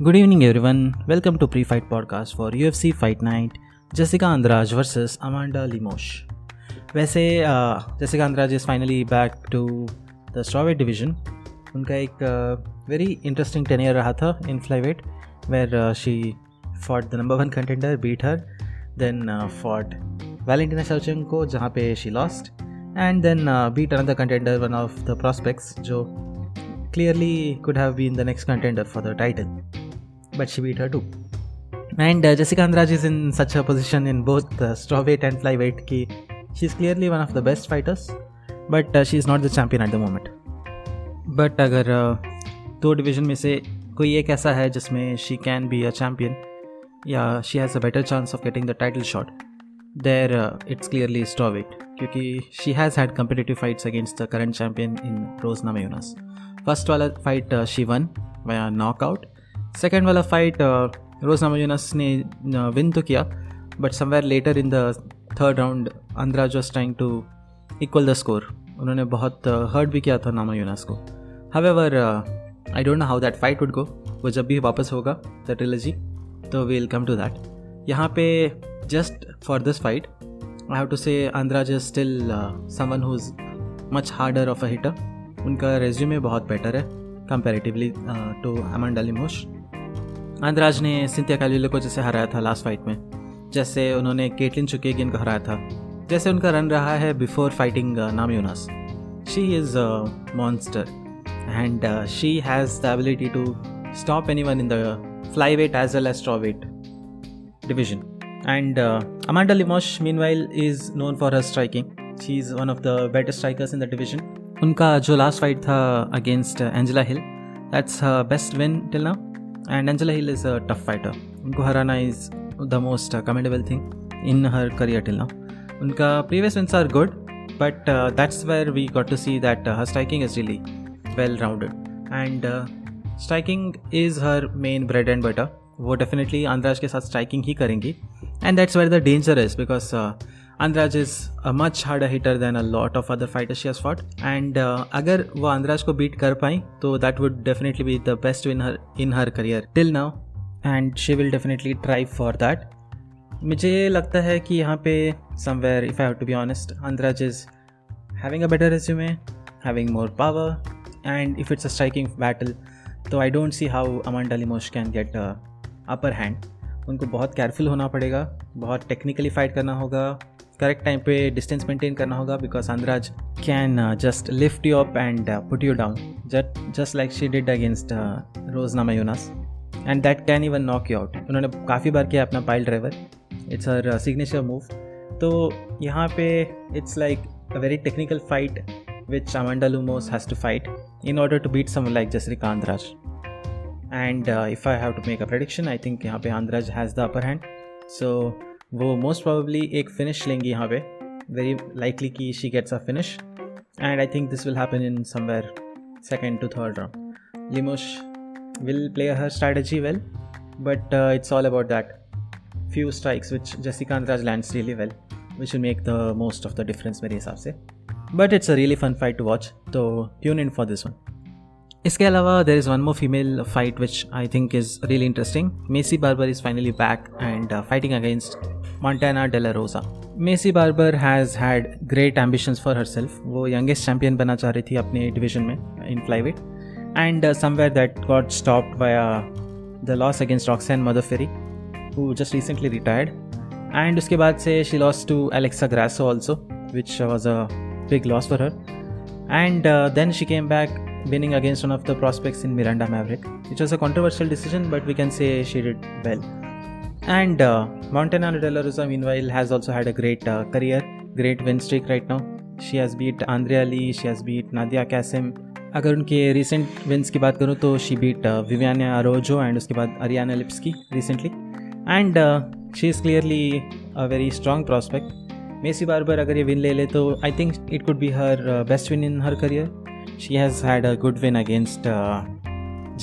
Good evening everyone, welcome to Pre-Fight Podcast for UFC Fight Night, Jessica Andrade vs Amanda Lemos. वैसे Jessica Andrade is finally back to the strawweight division. उनका एक very interesting tenure रहा था in flyweight where she fought the number one contender, beat her, then fought Valentina Shevchenko जहाँ पे she lost, and then beat another contender, one of the prospects जो clearly could have been the next contender for the title. But she beat her too. And Jessica Andrade is in such a position in both strawweight and flyweight कि she's clearly one of the best fighters, but she is not the champion at the moment. But अगर दो division में से कोई एक ऐसा है जिसमें she can be a champion या she has a better chance of getting the title shot, there it's clearly strawweight क्योंकि she has had competitive fights against the current champion in Rosa Namajunas. First वाला fight she won via knockout. Second वाला fight Rose Namajunas ने win तो किया, but somewhere later in the third round Andrade was trying to equal the score. उन्होंने बहुत hurt भी किया था नामाजुनास को. However I don't know how that fight would go. वो जब भी वापस होगा द ट्रिलॉजी तो we will come to that. यहाँ पे just for this fight I have to say Andrade is still someone who is much harder of a hitter. उनका resume बहुत बेटर है comparatively to Amanda Lemos. Andrade ने Cynthia कैलिलो को जैसे हराया था लास्ट फाइट में, जैसे उन्होंने केटलिन चुकेगिन को हराया था, जैसे उनका रन रहा है before fighting Namajunas. She is a monster and she has the ability to stop anyone in the flyweight as well as strawweight division. And Amanda Lemos meanwhile is known for her striking. She is one of the better strikers in the division. उनका जो last fight था against Angela Hill, that's her best win till now. And Angela Hill is a tough fighter. उनको हराना is the most commendable thing in her career till now. उनका previous wins are good, but that's where we got to see that her striking is really well rounded. And striking is her main bread and butter. वो definitely अंद्राज के साथ striking ही करेंगी. And that's where the danger is because Andrade is a much harder hitter than a lot of other fighters she has fought. And अगर वो अंद्राज को beat कर पाई तो that would definitely be the best win in her career till now. And she will definitely try for that. मुझे लगता है कि यहाँ पे somewhere, if I have to be honest, Andrade is having a better resume, having more power, and if it's a striking battle, तो I don't see how Amanda Lemos can get upper hand. उनको बहुत careful होना पड़ेगा, बहुत technically fight करना होगा, correct time पे distance maintain करना होगा because Andrade can just lift you up and put you down just like she did against Rose Namajunas and that can even knock you out. उन्होंने काफ़ी बार किया अपना pile driver. It's her signature move. तो यहाँ पे it's like a very technical fight which Amanda Lemos has to fight in order to beat someone like Jessica अंद्राज. And if I have to make a prediction, I think यहाँ पे Andrade has the upper hand. So वो most probably एक finish लेंगी यहाँ पे. Very likely कि she gets a finish and I think this will happen in somewhere second to third round. Lemos will play her strategy well, but it's all about that few strikes which Jessica Andrade lands really well, which will make the most of the difference मेरे हिसाब से. But it's a really fun fight to watch, so tune in for this one. इसके अलावा there is one more female fight which I think is really interesting. Maycee Barber is finally back and fighting against Montana De La Rosa. Maycee Barber has had great ambitions for herself. वो youngest champion बनना चाह रही थी अपने division में in flyweight, and somewhere that got stopped via the loss against Roxanne Modafferi, who just recently retired. And उसके बाद से she lost to Alexa Grasso also, which was a big loss for her. And then she came back winning against one of the prospects in Miranda Maverick, which was a controversial decision, but we can say she did well. And Montana De La Rosa meanwhile has also had a great career, great win streak right now. She has beat Andrea Lee, she has beat Nadia Kasim. अगर उनके recent wins की बात करूँ तो she beat Viviane Araújo and उसके बाद Ariane Lipski recently. And she is clearly a very strong prospect. Maycee Barber अगर ये win ले ले तो I think it could be her best win in her career. She has had a good win against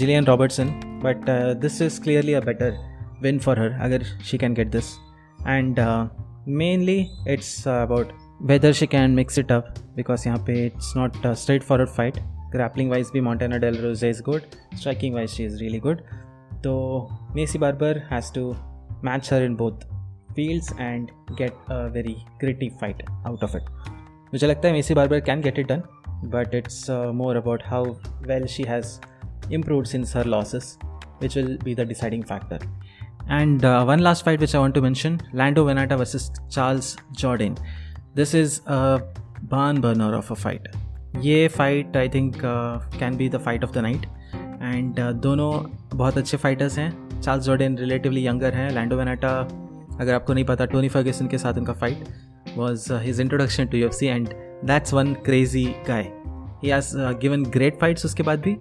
Jillian Robertson, but this is clearly a better win for her अगर she can get this. And mainly it's about whether she can mix it up because यहाँ पे it's not a straightforward fight. Grappling wise भी Montana De La Rosa is good, striking wise she is really good. तो Maycee Barber has to match her in both fields and get a very gritty fight out of it. मुझे लगता है Maycee Barber can get it done, but it's more about how well she has improved since her losses, which will be the deciding factor. And one last fight which I want to mention, Lando Vannata versus Charles Jourdain. This is a barn burner of a fight. ये fight I think can be the fight of the night. And दोनों बहुत अच्छे fighters हैं. Charles जॉर्डेन relatively younger हैं. लैंडो वेनाटा, अगर आपको नहीं पता, टोनी फर्ग्यूसन के साथ उनका fight was his introduction to UFC, and that's one crazy guy. He has given great fights उसके बाद भी,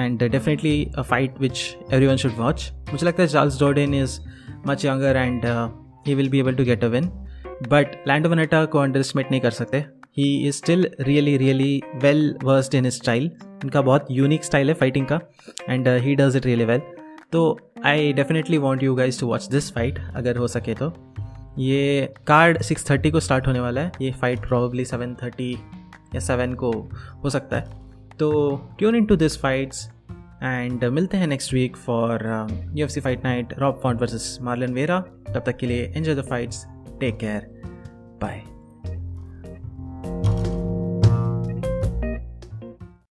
and definitely a fight which everyone should watch. मुझे लगता है Charles जॉर्डेन is much younger and he will be able to get a win. But Lando Vannata को underestimate नहीं कर सकते. He is still really well versed in his style. उनका बहुत unique style है फाइटिंग का, and he does it really well. तो I definitely want you guys to watch this fight अगर हो सके तो. ये कार्ड 6:30 को स्टार्ट होने वाला है. ये फाइट प्रॉबली 7:30 या 7 को हो सकता है. तो tune in to this fights and मिलते हैं next week for UFC fight night, Rob Font versus Marlon Vera. तब तक के लिए enjoy the fights, take care, bye.